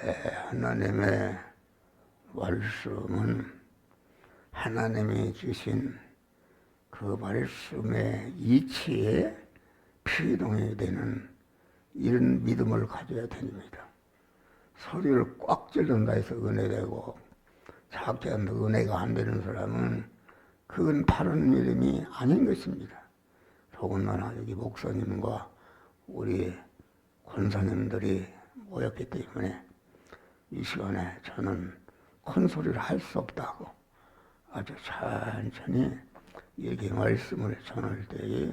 하나님의 말씀은 하나님이 주신 그 말씀의 이치에 피동이 되는 이런 믿음을 가져야 됩니다. 소리를 꽉 찔른다 해서 은혜되고 작게 한다 은혜가 안 되는 사람은 그건 바른 믿음이 아닌 것입니다. 더군다나 여기 목사님과 우리 권사님들이 모였기 때문에 이 시간에 저는 큰 소리를 할 수 없다고 아주 천천히 이렇게 말씀을 전할 때에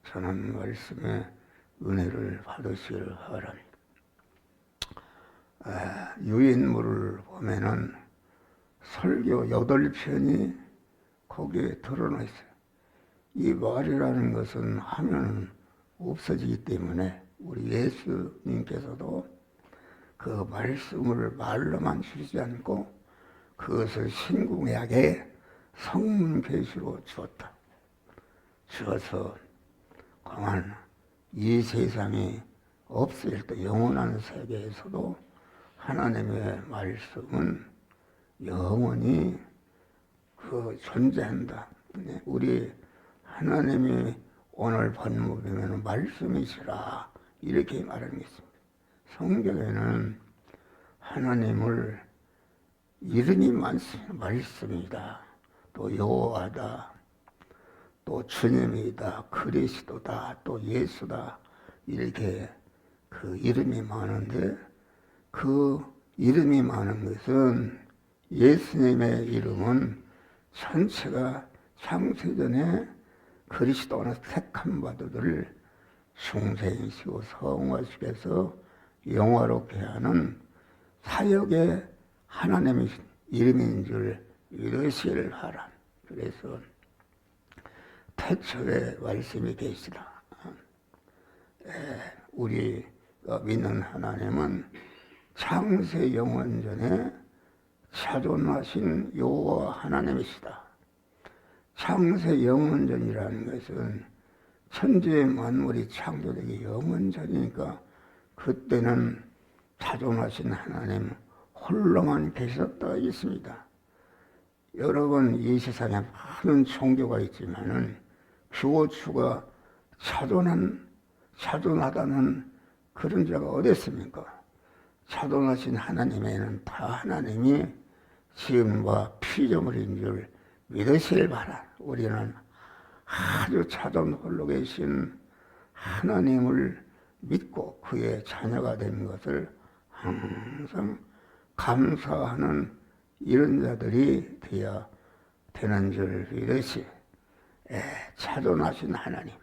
전한 말씀에 은혜를 받으시길 바랍니다. 유인물을 보면은 설교 8편이 거기에 드러나 있어요. 이 말이라는 것은 하면 없어지기 때문에 우리 예수님께서도 그 말씀을 말로만 주시지 않고 그것을 신구약에 성문 계시로 주었다. 주어서 그만 이 세상이 없을 때 영원한 세계에서도 하나님의 말씀은 영원히 존재한다. 우리 하나님이 오늘 본문에는 말씀이시라 이렇게 말하는 것입니다. 성경에는 하나님을 이름이 많습니다. 말씀이다, 또 여호와다, 또 주님이다, 그리스도다, 또 예수다 이렇게 그 이름이 많은데 그 이름이 많은 것은 예수님의 이름은 전체가 창세전에 그리스도는 택한 바들을 중생이시고 성화시켜서 영화롭게 하는 사역의 하나님의 이름인 줄 믿으시길 바라. 그래서 태초에 말씀이 계시다. 우리가 믿는 하나님은 창세 영원전에 자존하신 여호와 하나님이시다. 창세 영원전이라는 것은 천지 만물이 창조되기 영원전이니까 그때는 자존하신 하나님 홀로만 계셨다 있습니다. 여러분 이 세상에 많은 종교가 있지만은 주어주가 자존하다는 그런 자가 어디 있습니까? 자존하신 하나님에는 다 하나님이 지음과 피조물인 줄 믿으실 바라. 우리는 아주 자존 홀로 계신 하나님을 믿고 그의 자녀가 된 것을 항상 감사하는 이런 자들이 되어야 되는 줄 믿으시. 자존하신 하나님,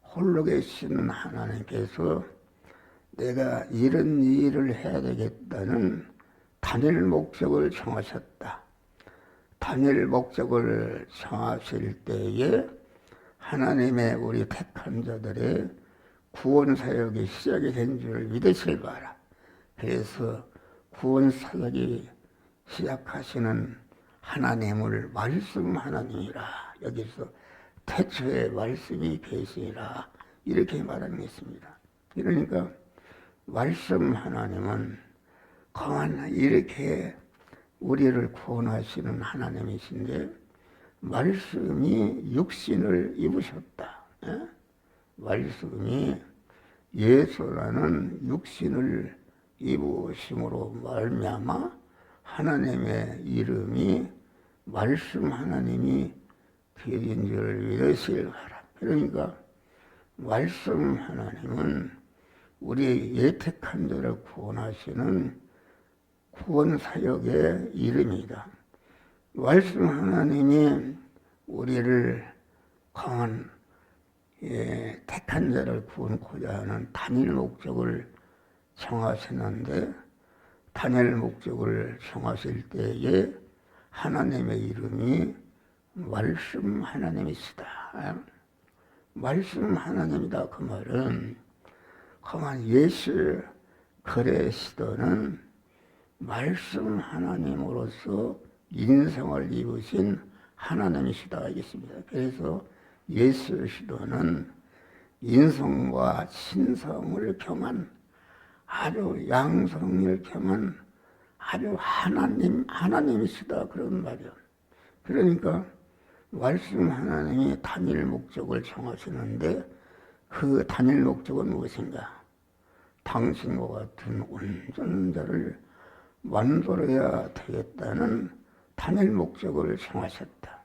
홀로 계시는 하나님께서 내가 이런 일을 해야 되겠다는 단일 목적을 정하셨다. 단일 목적을 정하실 때에 하나님의 우리 택한 자들의 구원 사역이 시작이 된 줄 믿으실 바라. 그래서 구원 사역이 시작하시는 하나님을 말씀 하나님이라. 여기서 태초에 말씀이 계시라 이렇게 말하는 것입니다. 그러니까 말씀 하나님은 그만 이렇게 우리를 구원하시는 하나님이신데 말씀이 육신을 입으셨다. 말씀이 예수라는 육신을 입으심으로 말미암아 하나님의 이름이 말씀 하나님이 되신 줄 믿으시길 바랍니다. 그러니까 말씀 하나님은 우리 예택한 자를 구원하시는 구원 사역의 이름이다. 말씀 하나님이 우리를 강한 택한 자를 구원코자 하는 단일 목적을 정하시는데 단일 목적을 정하실 때에 하나님의 이름이 말씀 하나님이시다. 말씀 하나님이다 그 말은 그만 예수 그리스도는 말씀 하나님으로서 인성을 입으신 하나님이시다 하겠습니다. 그래서 예수 그리스도는 인성과 신성을 겸한 아주 양성일체만 아주 하나님이시다 그런 말이야. 그러니까 말씀 하나님이 단일 목적을 정하시는데 그 단일 목적은 무엇인가? 당신과 같은 온전한 자를 만들어야 되겠다는 단일 목적을 정하셨다.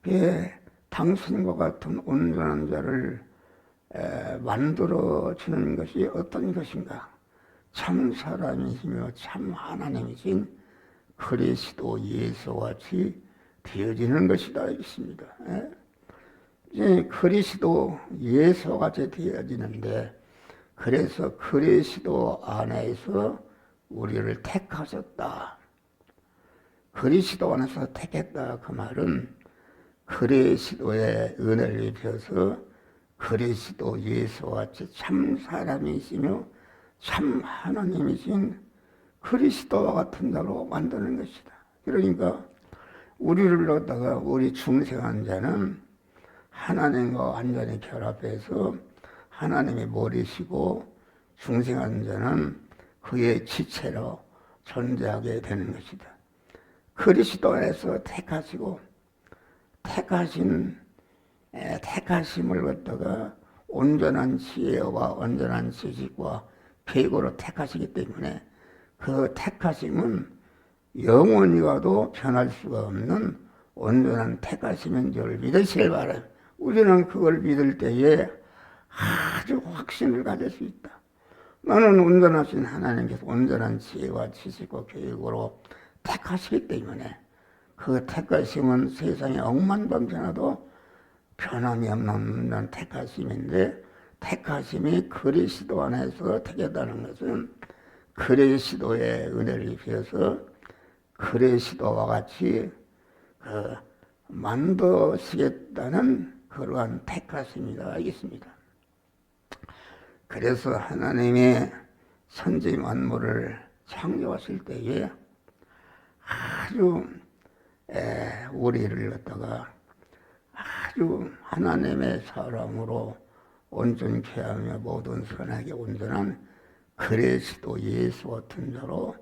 그게 당신과 같은 온전한 자를 만들어주는 것이 어떤 것인가? 참 사람이시며 참 하나님이신 그리스도 예수와 같이 되어지는 것이다 있습니다. 이제 그리스도 예수와 같이 되어지는데 그래서 그리스도 안에서 우리를 택하셨다. 그리스도 안에서 택했다 그 말은 그리스도의 은혜를 입혀서 그리스도 예수와 같이 참 사람이시며 참 하나님이신 그리스도와 같은 자로 만드는 것이다. 그러니까 우리를 갖다가 우리 중생한 자는 하나님과 완전히 결합해서 하나님이 머리시고 중생한 자는 그의 지체로 존재하게 되는 것이다. 그리스도 안에서 택하시고 택하심을 갖다가 온전한 지혜와 온전한 지식과 계획으로 택하시기 때문에 그 택하심은 영원히 가도 변할 수가 없는 온전한 택하심인 줄 믿으시길 바라요. 우리는 그걸 믿을 때에 아주 확신을 가질 수 있다. 나는 온전하신 하나님께서 온전한 지혜와 지식과 계획으로 택하시기 때문에 그 택하심은 세상에 억만방천하도 변함이 없는 택하심인데 택하심이 그리스도 안에서 택했다는 것은 그리스도의 은혜를 입혀서 그리스도와 같이 만드시겠다는 그러한 택하심이다 알겠습니다. 그래서 하나님이 천지 만물을 창조하실 때에 아주 우리를 갖다가 아주 하나님의 사랑으로 온전케 하며 모든 선하게 온전한 그리스도 예수 같은 자로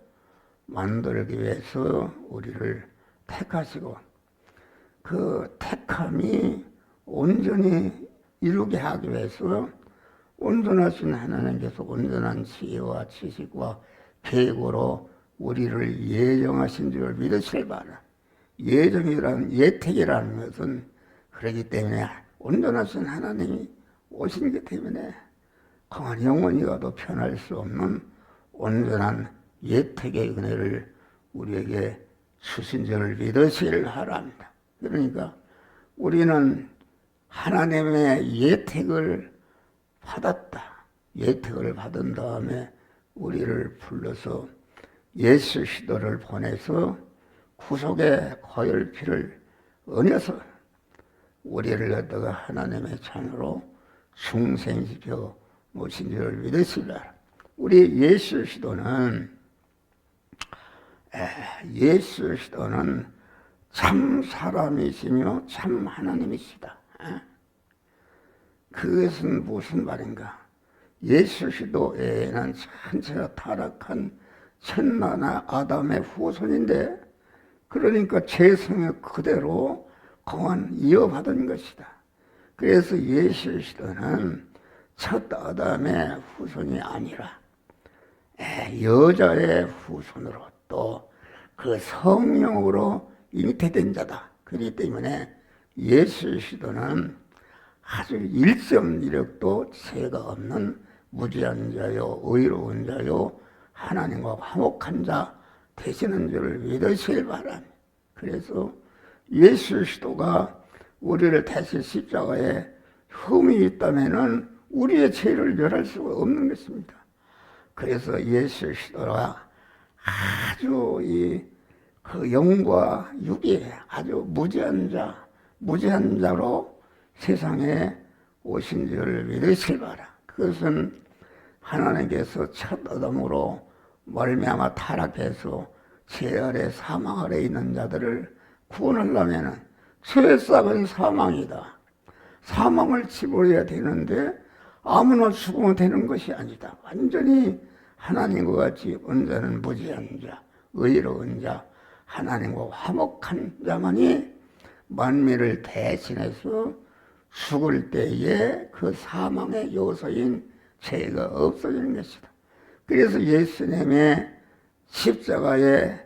만들기 위해서 우리를 택하시고 그 택함이 온전히 이루게 하기 위해서 온전하신 하나님께서 온전한 지혜와 지식과 계획으로 우리를 예정하신 줄 믿으시길 바라. 예택이라는 것은 그렇기 때문에 온전하신 하나님이 오시기 때문에 영원히 가도 변할 수 없는 온전한 예택의 은혜를 우리에게 주신 줄을 믿으시길 바랍니다. 그러니까 우리는 하나님의 예택을 받았다. 예택을 받은 다음에 우리를 불러서 예수 시도를 보내서 구속의 거열피를 얻어서 우리를 갖다가 하나님의 자녀로 중생시켜 모신 줄을 믿으시라. 우리 예수 시도는 참 사람이시며 참 하나님이시다. 그것은 무슨 말인가? 예수 시도에는 전체가 타락한 천만나 아담의 후손인데 그러니까 재성의 그대로 공안 이어받은 것이다. 그래서 예수 시도는 첫 아담의 후손이 아니라 여자의 후손으로 또 그 성령으로 잉태된 자다. 그렇기 때문에 예수 시도는 아주 일점 이력도 죄가 없는 무죄한 자요 의로운 자요 하나님과 화목한 자 되시는 줄을 믿으시길 바랍니다. 그래서 예수 시도가 우리를 대신 십자가에 흠이 있다면은 우리의 죄를 멸할 수가 없는 것입니다. 그래서 예수 시도가 아주 그 영과 육이 아주 무죄한 자로 세상에 오신 줄을 믿으시길 바라. 그것은 하나님께서 첫 아담으로 말미암아 타락해서 죄 아래 사망 아래 있는 자들을 구원하려면 죄의 싹은 사망이다. 사망을 치버려야 되는데 아무나 죽으면 되는 것이 아니다. 완전히 하나님과 같이 언제는 무지한 자, 의로운 자, 하나님과 화목한 자만이 만민을 대신해서 죽을 때에 그 사망의 요소인 죄가 없어지는 것이다. 그래서 예수님의 십자가에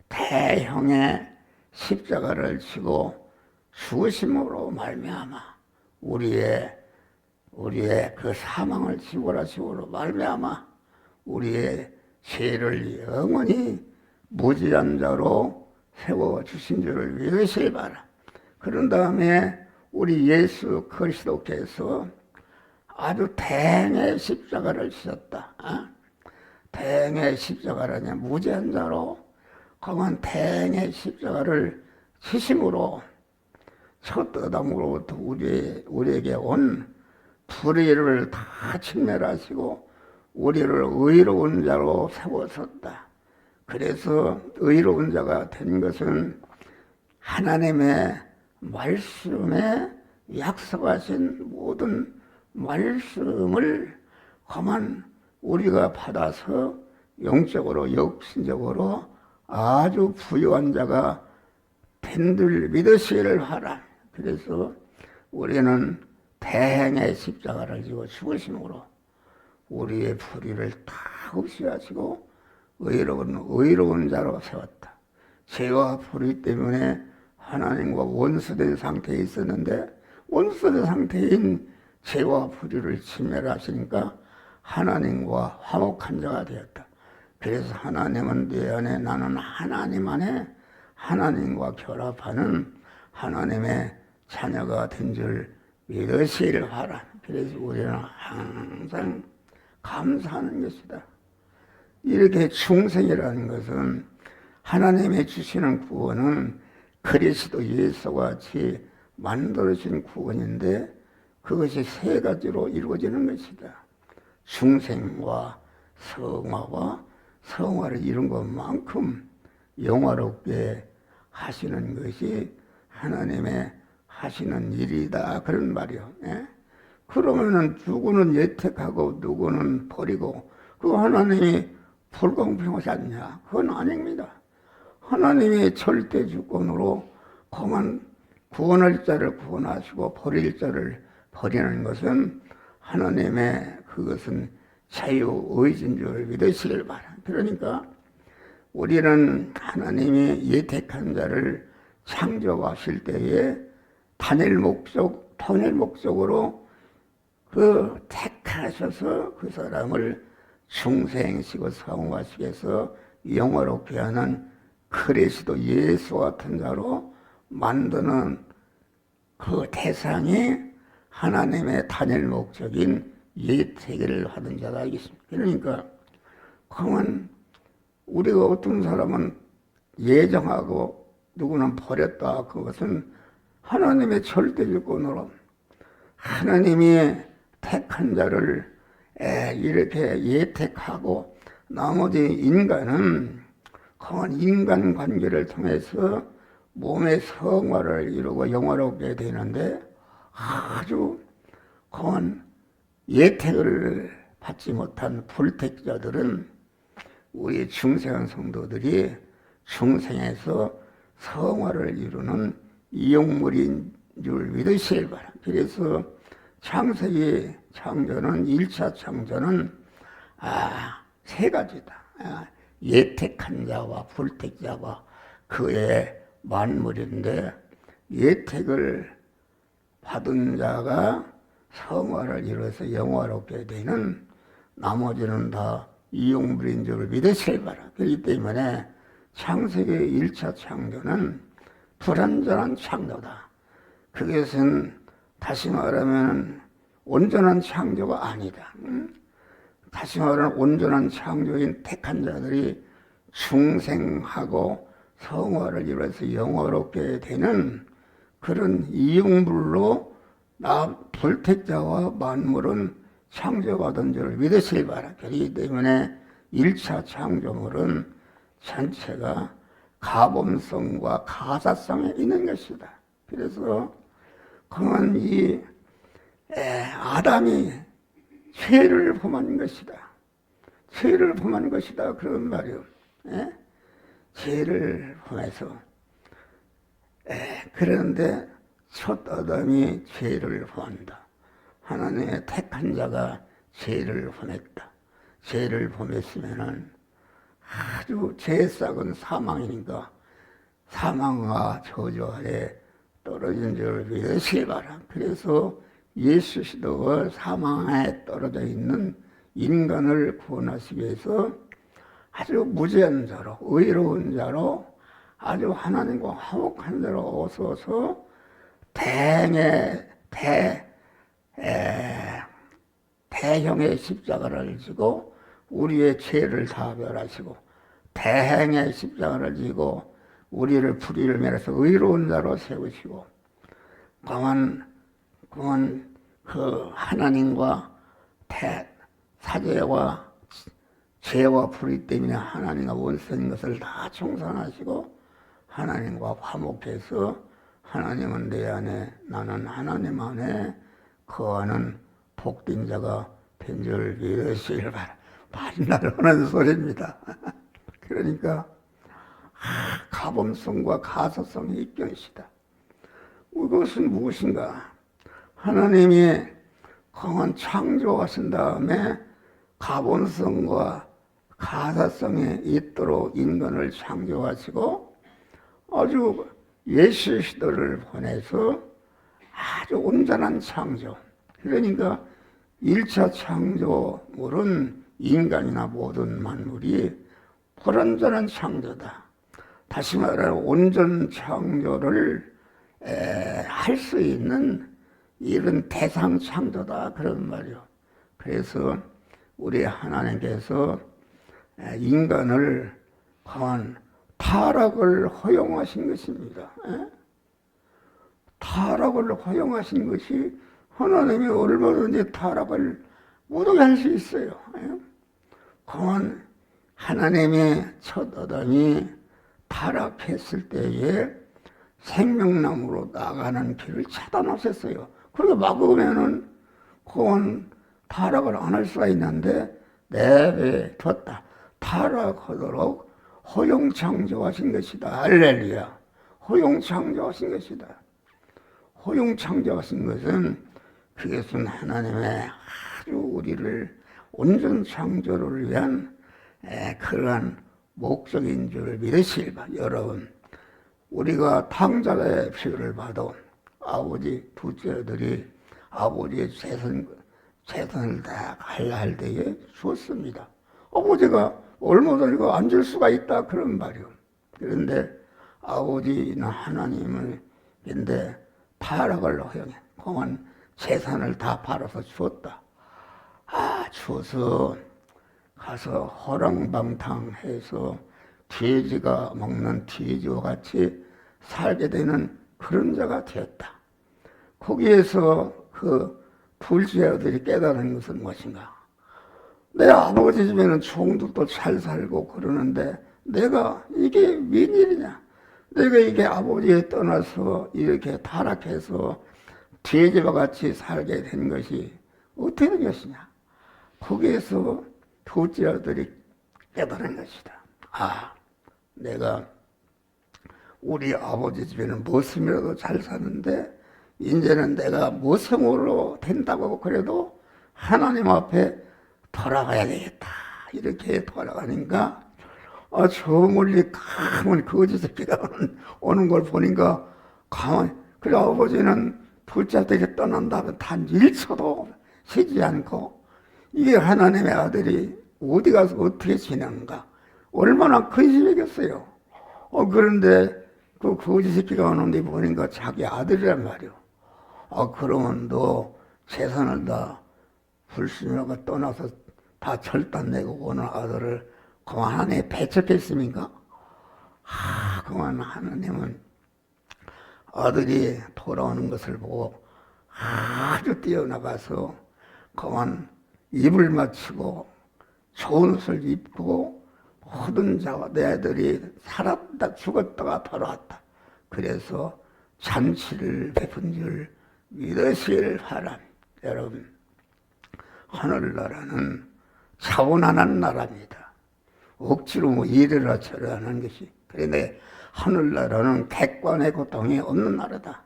대형의 십자가를 지고 죽으심으로 말미암아 우리의 그 사망을 지고라 지고로 말미암아 우리의 죄를 영원히 무지한 자로 세워주신 줄을 믿으실 바라. 그런 다음에 우리 예수 그리스도께서 아주 대행의 십자가를 지셨다. 대행의 십자가라냐, 무지한 자로 그만 대행의 십자가를 지심으로 첫 아담으로부터 우리에게 온 불의를 다 진멸하시고 우리를 의로운 자로 세웠었다. 그래서 의로운 자가 된 것은 하나님의 말씀에 약속하신 모든 말씀을 그만 우리가 받아서 영적으로 육신적으로 아주 부유한 자가 된 줄 믿으시기를 하라. 그래서 우리는 대행의 십자가를 지고 죽으심으로 우리의 불의를 다 없애하시고 의로운 자로 세웠다. 죄와 불의 때문에 하나님과 원수된 상태에 있었는데 원수된 상태인 죄와 불의를 진멸하시니까 하나님과 화목한 자가 되었다. 그래서 하나님은 내 안에, 나는 하나님 안에 하나님과 결합하는 하나님의 자녀가 된 줄 믿으시기를 하라. 그래서 우리는 항상 감사하는 것이다. 이렇게 중생이라는 것은 하나님이 주시는 구원은 그리스도 예수와 같이 만들어진 구원인데 그것이 세 가지로 이루어지는 것이다. 중생과 성화와 성화를 이룬 것만큼 영화롭게 하시는 것이 하나님의 하시는 일이다. 그런 말이요. 예? 그러면은 누구는 예택하고 누구는 버리고 그 하나님이 불공평하지 않냐? 그건 아닙니다. 하나님의 절대 주권으로 그만 구원할 자를 구원하시고 버릴 자를 버리는 것은 하나님의 그것은 자유의지인 줄 믿으시길 바랍니다. 그러니까 우리는 하나님이 예택한 자를 창조하실 때에 단일 목적으로 그 택하셔서 그 사람을 중생시고 성화시켜서 해서 영화롭게 하는 그리스도 예수 같은 자로 만드는 그 대상이 하나님의 단일 목적인 예택을 하던 자가 알겠습니다. 그러니까 그러면 우리가 어떤 사람은 예정하고 누구는 버렸다. 그것은 하나님의 절대주권으로 하나님이 택한 자를 이렇게 예택하고 나머지 인간은 그런 인간관계를 통해서 몸의 성화를 이루고 영화롭게 되는데 아주 그런 예택을 받지 못한 불택자들은 우리 중생한 성도들이 중생에서 성화를 이루는 이용물인 줄 믿으시길 바랍니다. 그래서 창세기 창조는 1차 창조는 세 가지다. 예택한 자와 불택자와 그의 만물인데 예택을 받은 자가 성화를 이루어서 영화롭게 되는 나머지는 다 이용물인 줄 믿으시길 바랍니다. 그렇기 때문에 창세기 1차 창조는 불완전한 창조다. 그것은 다시 말하면 온전한 창조가 아니다. 다시 말하면 온전한 창조인 택한 자들이 중생하고 성화를 이루어서 영화롭게 되는 그런 이용물로 불택자와 만물은 창조받은 줄 믿으시길 바랍니다. 그렇기 때문에 1차 창조물은 전체가 가범성과 가사성에 있는 것이다. 그래서 그건 이 아담이 죄를 범한 것이다. 죄를 범한 것이다 그런 말이요. 예? 죄를 범해서 그런데 첫 아담이 죄를 범한다. 하나님의 택한 자가 죄를 범했다. 죄를 범했으면은 아주 죄 싹은 사망이니까 사망과 저주 아래 떨어진 줄 믿으시기 바라. 그래서 예수 시도가 사망에 떨어져 있는 인간을 구원하시기 위해서 아주 무죄한 자로, 의로운 자로, 아주 하나님과 화목한 자로 오셔서 대형의 십자가를 지고 우리의 죄를 다 멸하시고 대행의 십자가를 지고 우리를 불의를 멸해서 의로운 자로 세우시고 그만 그 하나님과 사죄와 죄와 불의 때문에 하나님과 원수인 것을 다 청산하시고 하나님과 화목해서 하나님은 내 안에 나는 하나님 안에 거하는 복된 자가 된 줄 믿으시길 바라. 반날 하는 소리입니다. 그러니까 가범성과 가소성이 입경이시다. 이것은 무엇인가? 하나님이 강한 창조하신 다음에 가본성과 가사성이 있도록 인간을 창조하시고 아주 예수 시대를 보내서 아주 온전한 창조. 그러니까 1차 창조물은 인간이나 모든 만물이 불완전한 창조다. 다시 말하면 온전 창조를 할 수 있는 이런 대상 창조다 그런 말이요. 그래서 우리 하나님께서 인간을 강한 타락을 허용하신 것입니다. 타락을 허용하신 것이 하나님이 얼마든지 타락을 못하게 할 수 있어요. 강한 하나님의 첫 아담이 타락했을 때에 생명나무로 나가는 길을 차단하셨어요. 그렇게 막으면은 그건 타락을 안 할 수가 있는데 내버려뒀다. 타락하도록 허용 창조하신 것이다. 할렐루야. 허용 창조하신 것이다. 허용 창조하신 것은 그것은 하나님의 아주 우리를 온전 창조를 위한 그러한 목적인 줄 믿으시길 바랍니다. 여러분, 우리가 탕자의 피를 봐도 아버지 둘째 아들이 아버지의 재산을 다 갈라 할 때에 주었습니다. 아버지가 얼마든지 안 줄 수가 있다 그런 말이요. 그런데 아버지는 하나님을 근데 타락을 허용해. 그만 재산을 다 팔아서 주었다. 주어서 가서 허랑방탕해서 돼지가 먹는 돼지와 같이 살게 되는 그런 자가 되었다. 거기에서 그 둘째 아들이 깨달은 것은 무엇인가? 내 아버지 집에는 종들도 잘 살고 그러는데 내가 이게 웬일이냐? 내가 이게 아버지에 떠나서 이렇게 타락해서 돼지와 같이 살게 된 것이 어떻게 된 것이냐? 거기에서 둘째 아들이 깨달은 것이다. 내가 우리 아버지 집에는 무엇이라도 잘 사는데 이제는 내가 모성으로 된다고 그래도 하나님 앞에 돌아가야 되겠다. 이렇게 돌아가니까 저 멀리 가만 거지 새끼가 오는 걸 보니까 가만히 그래 아버지는 둘째 아들이 떠난 다음에 단 1초도 쉬지 않고 이게 하나님의 아들이 어디 가서 어떻게 지내는가 얼마나 근심이겠어요. 그런데 그 거지 새끼가 오는데 보니까 자기 아들이란 말이요. 그러면 너 재산을 다 불신하고 떠나서 다 절단내고 오는 아들을 그만 하나님에 배척했습니까? 그만 하나님은 아들이 돌아오는 것을 보고 아주 뛰어나가서 그만 입을 맞추고 좋은 옷을 입고 모든 자와 내 아들이 살았다 죽었다가 돌아왔다. 그래서 잔치를 베푼 줄 믿으실 바람. 여러분, 하늘나라는 차원하는 나라입니다. 억지로 뭐 이래라 저래라 하는 것이. 그런데 하늘나라는 객관의 고통이 없는 나라다.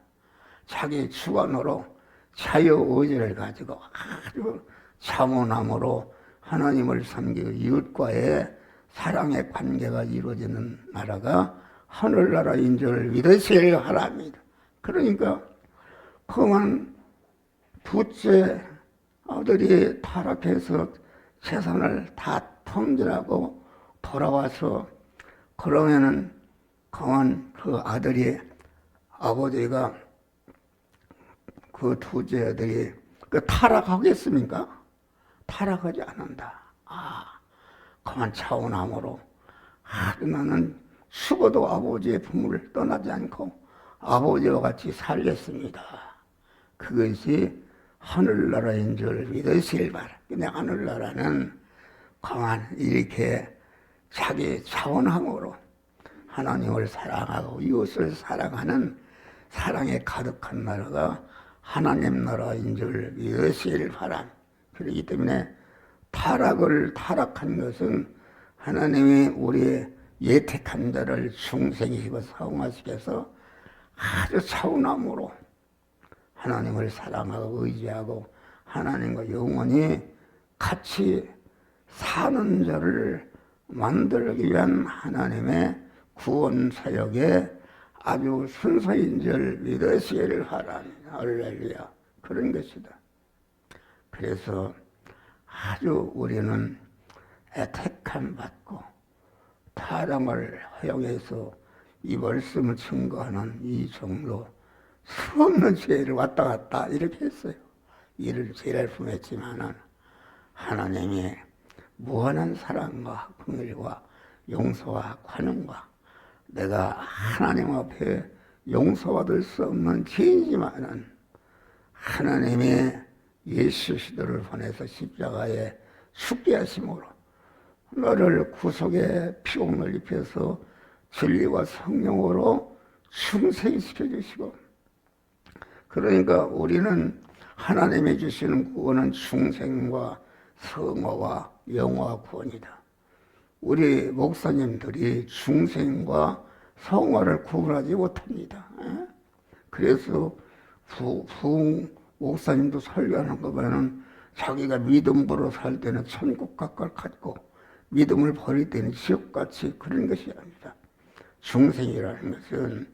자기 주관으로 자유의지를 가지고 아주 차원함으로 하나님을 섬기고 이웃과의 사랑의 관계가 이루어지는 나라가 하늘나라인 줄 믿으시길 바랍니다. 그러니까 그만 둘째 아들이 타락해서 재산을 다 통제하고 돌아와서 그러면은 그만 그 아들이 아버지가 그 둘째 아들이 그 타락하겠습니까? 타락하지 않는다. 그만 차원함으로 나는 죽어도 아버지의 품을 떠나지 않고 아버지와 같이 살겠습니다. 그것이 하늘나라인 줄 믿으시길 바랍니다. 근데 하늘나라는 그만 이렇게 자기 차원함으로 하나님을 사랑하고 이웃을 사랑하는 사랑에 가득한 나라가 하나님 나라인 줄 믿으시길 바랍니다. 그렇기 때문에 타락한 것은 하나님이 우리의 예택한 자를 중생이시고 사용하시켜서 아주 차원함으로 하나님을 사랑하고 의지하고 하나님과 영원히 같이 사는 자를 만들기 위한 하나님의 구원 사역에 아주 순서인 줄 믿으시기를 바랍니다. 할렐루야. 그런 것이다. 그래서 아주 우리는 택함 받고 타락을 허용해서 이 말씀을 증거하는 이 정도 수없는 죄를 왔다 갔다 이렇게 했어요. 이를 죄를 품었지만은 하나님의 무한한 사랑과 긍휼과 용서와 관용과 내가 하나님 앞에 용서받을 수 없는 죄이지만은 하나님의 예수 시도를 보내서 십자가에 죽게 하심으로 너를 구속의 피공을 입혀서 진리와 성령으로 충성시켜 주시고, 그러니까 우리는 하나님이 주시는 구원은 충성과 성화와 영화와 구원이다. 우리 목사님들이 충성과 성화를 구분하지 못합니다. 그래서 부흥 목사님도 설교하는 거 보면은 자기가 믿음으로 살 때는 천국 각각 같고 믿음을 버릴 때는 지옥같이 그런 것이 아닙니다. 중생이라는 것은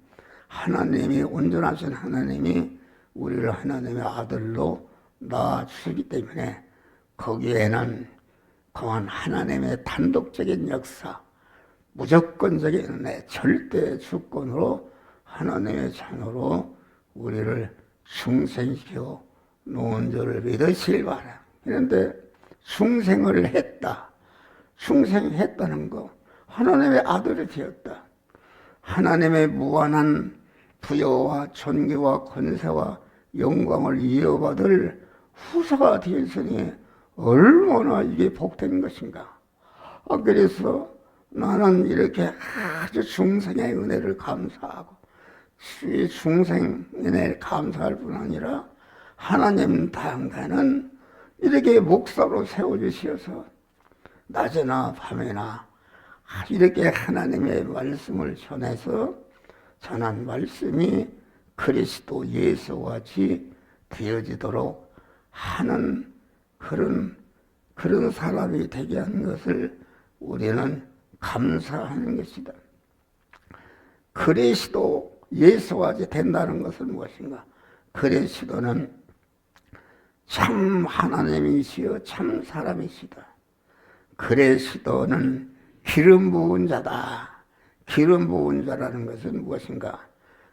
하나님이 온전하신 하나님이 우리를 하나님의 아들로 낳아주시기 때문에 거기에는 그만 하나님의 단독적인 역사, 무조건적인 은혜, 절대 주권으로 하나님의 자녀로 우리를 중생시켜 놓은 줄을 믿으시길 바랍니다. 그런데 중생을 했다. 중생했다는 거, 하나님의 아들이 되었다. 하나님의 무한한 부여와 존귀와 권세와 영광을 이어받을 후사가 되었으니 얼마나 이게 복된 것인가. 그래서 나는 이렇게 아주 중생의 은혜를 감사하고 이 중생의 은혜를 감사할 뿐 아니라 하나님 당대는 이렇게 목사로 세워주시어서 낮에나 밤에나 이렇게 하나님의 말씀을 전해서 전한 말씀이 그리스도 예수와 같이 되어지도록 하는 그런 사람이 되게 한 것을 우리는 감사하는 것이다. 그리스도 예수와 같이 된다는 것은 무엇인가? 그리스도는 참 하나님이시여 참 사람이시다. 그리스도는 기름 부은 자다. 기름 부은 자라는 것은 무엇인가?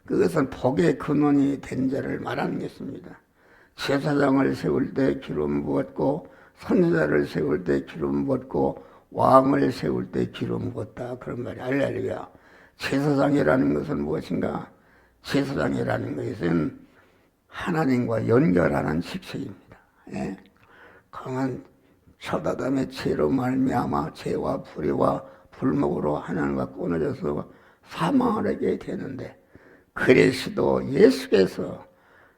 그것은 복의 근원이 된 자를 말하는 것입니다. 제사장을 세울 때 기름 부었고 선지자를 세울 때 기름 부었고 왕을 세울 때 기름 부었다. 그런 말이 할렐루야. 제사장이라는 것은 무엇인가? 제사장이라는 것은 하나님과 연결하는 직책입니다. 예? 강한 처다담의 죄로 말미암아 죄와 불의와 불목으로 하나님과 끊어져서 사망을 하게 되는데 그리스도 예수께서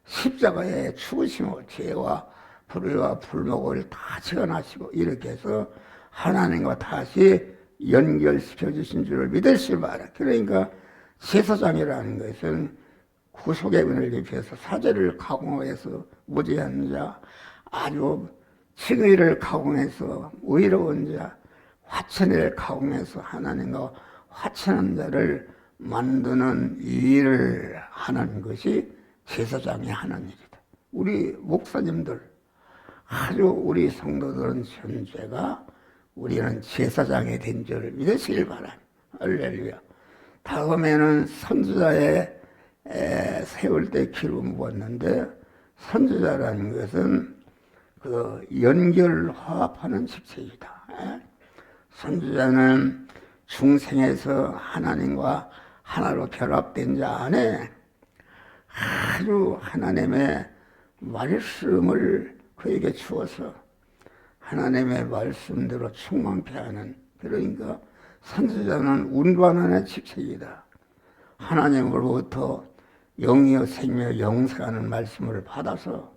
십자가에 죽으심으로 죄와 불의와 불목을 다 지어나시고 이렇게 해서 하나님과 다시 연결시켜 주신 줄을 믿으시기 바랍니다. 그러니까 제사장이라는 것은 구속의 은혜를 입혀서 사죄를 가공해서 무죄한 자, 아주 칭의를 가공해서 의로운 자, 화천을 가공해서 하나님과 화천한 자를 만드는 일을 하는 것이 제사장이 하는 일이다. 우리 목사님들, 아주 우리 성도들은 현재가 우리는 제사장이 된 줄 믿으시길 바랍니다. 할렐루야. 다음에는 선지자의 세울 때 기름 부었는데, 선지자라는 것은 그 연결화합하는 직책이다. 선지자는 중생에서 하나님과 하나로 결합된 자 안에 아주 하나님의 말씀을 그에게 주어서 하나님의 말씀대로 충만케 하는, 그러니까 선지자는 운반하는 직책이다. 하나님으로부터 영이요 생명요 영생하는 말씀을 받아서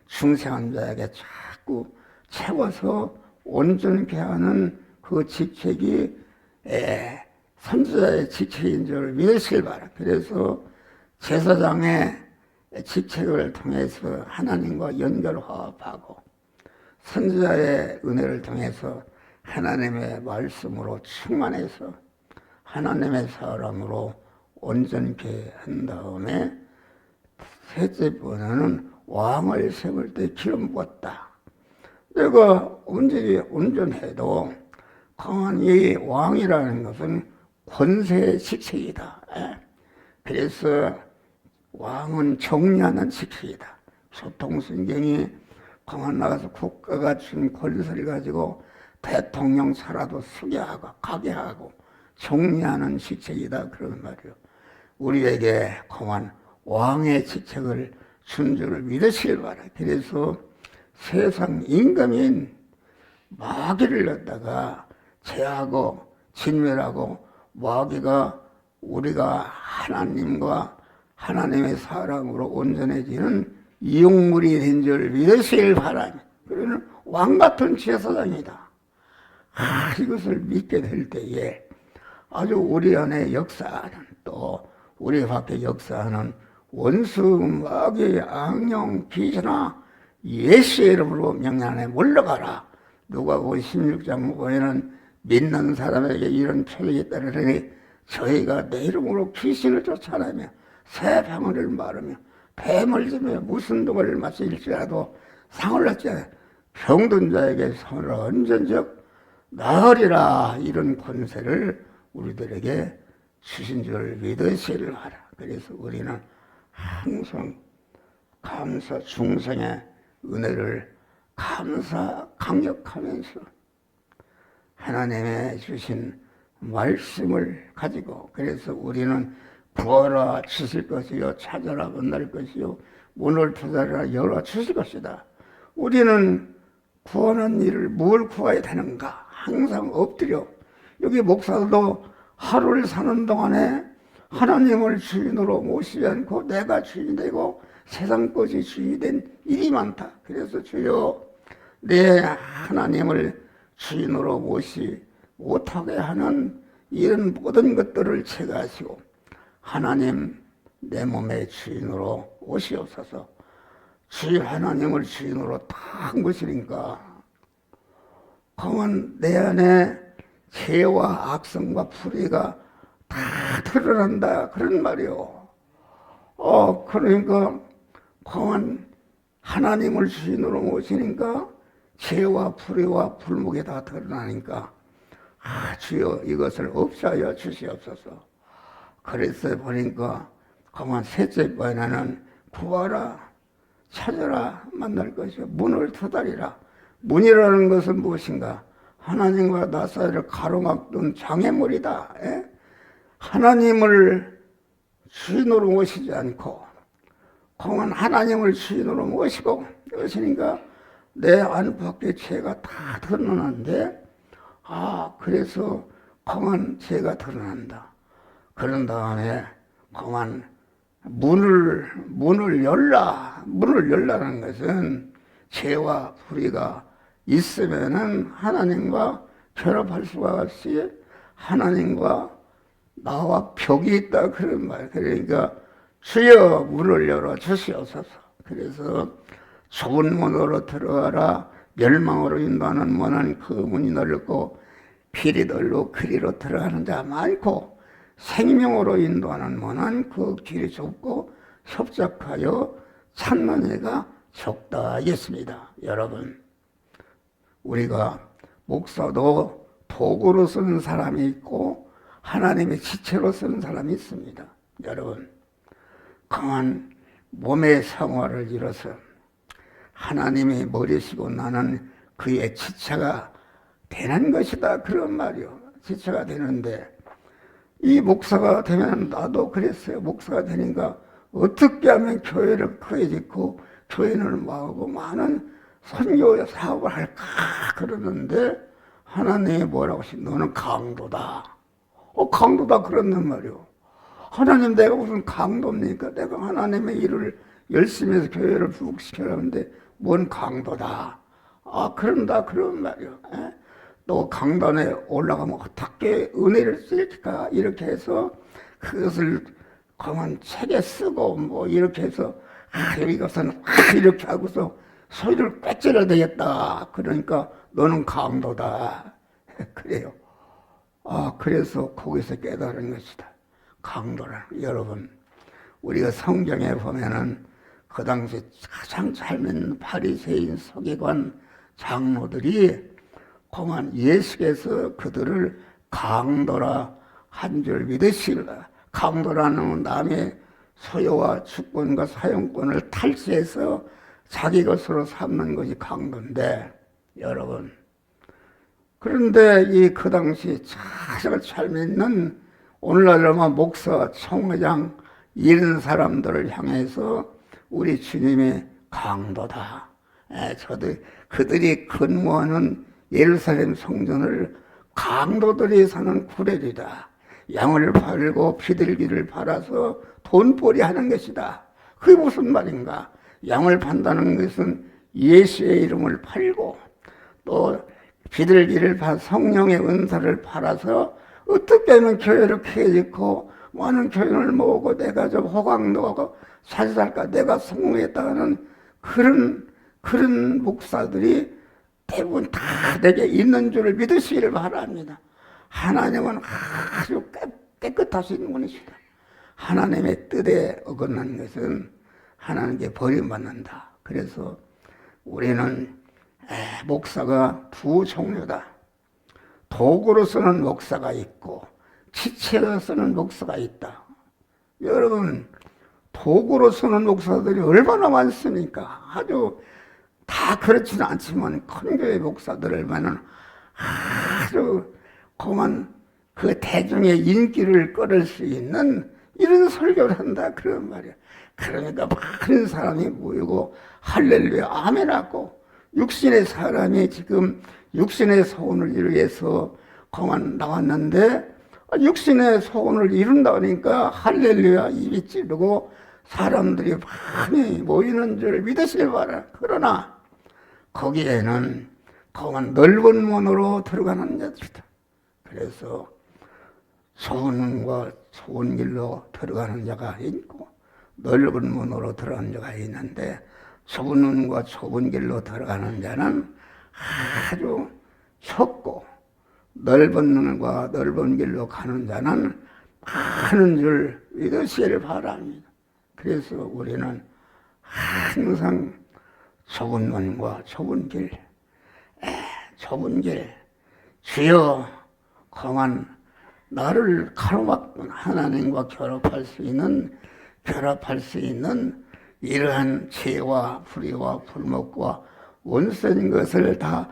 중생한 자에게 자꾸 채워서 온전케 하는 그 직책이 선지자의 직책인 줄 믿으시길 바랍니다. 그래서 제사장의 직책을 통해서 하나님과 연결화합하고 선지자의 은혜를 통해서 하나님의 말씀으로 충만해서 하나님의 사람으로 온전케 한 다음에 셋째 번에는 왕을 세울 때 기름 부었다. 내가 언제 온전해도 강한 이 왕이라는 것은 권세의 직책이다. 그래서 왕은 정리하는 직책이다. 소통신경이 강한 나가서 국가가 준 권세를 가지고 대통령 차라도 서게 하고 가게 하고 정리하는 직책이다. 그런 말이요. 우리에게 강한 왕의 직책을 준 줄을 믿으시길 바랍니다. 그래서 세상 임금인 마귀를 갖다가 제하고 진멸하고 마귀가 우리가 하나님과 하나님의 사랑으로 온전해지는 이용물이 된 줄 믿으시길 바랍니다. 그러는 왕같은 제사장이다. 이것을 믿게 될 때에 아주 우리 안에 역사하는, 또 우리 밖에 역사하는 원수 마귀 악령 귀신아 예수의 이름으로 명령하에 물러가라. 누가복음 16장 보면은 믿는 사람에게 이런 표적이 따르니 저희가 내 이름으로 귀신을 쫓아내며 새 병을 마르며 뱀을 지며 무슨 독을 마실지라도 상을 얻지 않아 병든 자에게 상을 언전적 나으리라. 이런 권세를 우리들에게 주신 줄 믿으시길 바라. 그래서 우리는 항상 감사 중생의 은혜를 강력하면서 하나님의 주신 말씀을 가지고, 그래서 우리는 구하라 주실 것이요 찾아라 만날 것이요 문을 두드리라 열어 주실 것이다. 우리는 구하는 일을 뭘 구해야 되는가? 항상 엎드려. 여기 목사도 하루를 사는 동안에 하나님을 주인으로 모시지 않고 내가 주인이 되고 세상 것이 주인이 된 일이 많다. 그래서 주여 내 하나님을 주인으로 모시 못하게 하는 이런 모든 것들을 제거하시고 하나님 내 몸의 주인으로 오시옵소서. 주의 하나님을 주인으로 다 한 것이니까 그러면 내 안에 죄와 악성과 불의가 다 드러난다. 그런 말이요. 그러니까 그러면 하나님을 주인으로 모시니까 죄와 불의와 불목이 다 드러나니까 주여 이것을 없애하여 주시옵소서. 그래서 보니까 그만 셋째 번에는 구하라 찾아라 만날 것이요 문을 두드리라. 문이라는 것은 무엇인가? 하나님과 나 사이를 가로막던 장애물이다. 하나님을 주인으로 모시지 않고 그만 하나님을 주인으로 모시고 그러시니까 내 안팎의 죄가 다 드러나는데 그래서 그만 죄가 드러난다. 그런 다음에 그만 문을 열라. 문을 열라는 것은 죄와 불의가 있으면은 하나님과 결합할 수가 없이 하나님과 나와 벽이 있다 그런 말. 그러니까 주여 문을 열어 주시옵소서. 그래서 좁은 문으로 들어가라. 멸망으로 인도하는 문은 그 문이 넓고 길이 넓고 그리로 들어가는 자 많고 생명으로 인도하는 문은 그 길이 좁고 협착하여 찾는 이가 적다 하겠습니다. 여러분, 우리가 목사도 도구로 쓰는 사람이 있고 하나님의 지체로 쓰는 사람이 있습니다. 여러분, 강한 몸의 생활을 이뤄서 하나님의 머리시고 나는 그의 지체가 되는 것이다 그런 말이요. 지체가 되는데 이 목사가 되면 나도 그랬어요. 목사가 되니까 어떻게 하면 교회를 크게 짓고 교인을 모으고 많은 선교 사업을 할까 그러는데 하나님이 뭐라고 하시? 너는 강도다. 강도다 그런단 말이요. 하나님 내가 무슨 강도입니까? 내가 하나님의 일을 열심히 해서 교회를 부흥시키려는데 뭔 강도다. 그런다 그런 말이요. 또 강단에 올라가면 어떻게 은혜를 쓸까 이렇게 해서 그것을 강한 책에 쓰고 뭐 이렇게 해서 여기 가서는 이렇게 하고서 소리를 꿰찔러야 되겠다. 그러니까 너는 강도다. 그래요. 그래서 거기서 깨달은 것이다. 강도라. 여러분, 우리가 성경에 보면은 그 당시 가장 잘 믿는 바리새인 서기관 장로들이 공안 예수께서 그들을 강도라 한 줄 믿으시라. 강도라는 남의 소유와 주권과 사용권을 탈취해서 자기 것으로 삼는 것이 강도인데, 여러분, 그런데 이 그 당시 가장 잘 믿는 오늘날로만 목사, 총회장 이런 사람들을 향해서 우리 주님이 강도다. 그들이 근무하는 예루살렘 성전을 강도들이 사는 구레리다. 양을 팔고 비둘기를 팔아서 돈벌이 하는 것이다. 그게 무슨 말인가? 양을 판다는 것은 예수의 이름을 팔고 또 비둘기를 성령의 은사를 팔아서 어떻게 하면 교회를 크게 짓고 많은 교인을 모으고 내가 좀 호강도 하고 잘 살까 내가 성공했다는 그런 목사들이 대부분 다 내게 있는 줄을 믿으시기를 바랍니다. 하나님은 아주 깨끗하신 분이시다. 하나님의 뜻에 어긋난 것은 하나님께 버림받는다. 그래서 우리는 목사가 두 종류다. 도구로 쓰는 목사가 있고 지체로 쓰는 목사가 있다. 여러분, 도구로 쓰는 목사들이 얼마나 많습니까? 아주 다 그렇지는 않지만 큰 교회 목사들을 보면 아주 고만 그 대중의 인기를 끌을 수 있는 이런 설교를 한다 그런 말이야. 그러니까 많은 사람이 모이고 할렐루야 아멘 하고 육신의 사람이 지금 육신의 소원을 위해서 공안 나왔는데 육신의 소원을 이룬다 그러니까 할렐루야 입이 찌르고 사람들이 많이 모이는 줄 믿으시길 바라. 그러나 거기에는 공안 넓은 문으로 들어가는 자들이다. 그래서 좁은 문과 좁은 길로 들어가는 자가 있고 넓은 문으로 들어가는 자가 있는데 좁은 문과 좁은 길로 들어가는 자는 아주 좁고 넓은 문과 넓은 길로 가는 자는 많은 줄 믿으시기를 바랍니다. 그래서 우리는 항상 좁은 문과 좁은 길, 주여 공안 나를 가로막는 하나님과 결합할 수 있는 이러한 죄와 불의와 불목과 원수인 것을 다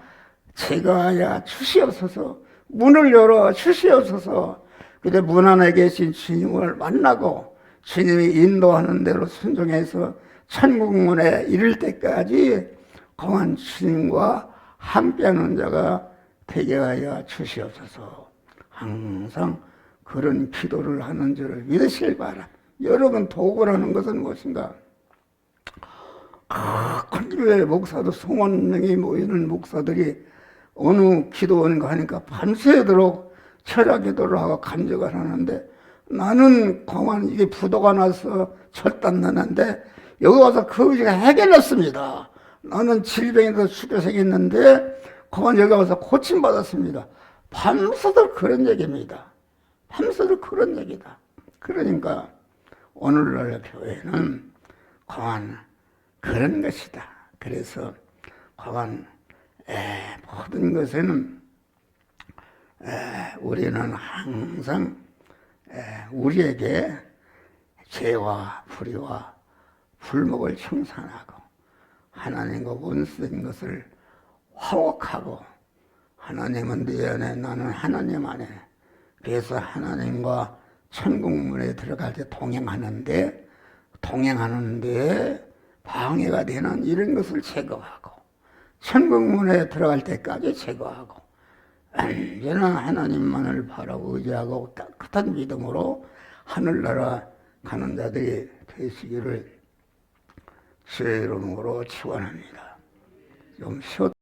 제거하여 주시옵소서. 문을 열어 주시옵소서. 그때 문 안에 계신 주님을 만나고 주님이 인도하는 대로 순종해서 천국문에 이를 때까지 공안 주님과 함께하는 자가 되게 하여 주시옵소서. 항상 그런 기도를 하는 줄을 믿으시길 바랍니다. 여러분, 도구라는 것은 무엇인가? 큰 교회 목사도 20명이 모이는 목사들이 어느 기도원가 하니까 밤새도록 철야기도를 하고 간증을 하는데 나는 그만 이게 부도가 나서 절단나는데 여기 와서 그 의지가 해결했습니다. 나는 질병에서 죽게 생겼는데 그만 여기 와서 고침받았습니다. 밤새도록 그런 얘기입니다. 밤새도록 그런 얘기다. 그러니까 오늘날 교회는 그만 그런 것이다. 그래서 그만 모든 것에는 우리는 항상 우리에게 죄와 불의와 불목을 청산하고 하나님과 원수된 것을 화목하고 하나님은 네 안에 나는 하나님 안에 그래서 하나님과 천국문에 들어갈 때 동행하는데 방해가 되는 이런 것을 제거하고 천국문에 들어갈 때까지 제거하고 언제나 하나님만을 바라고 의지하고 따뜻한 믿음으로 하늘나라 가는 자들이 되시기를 주의 이름으로 축원합니다. 좀 쉬었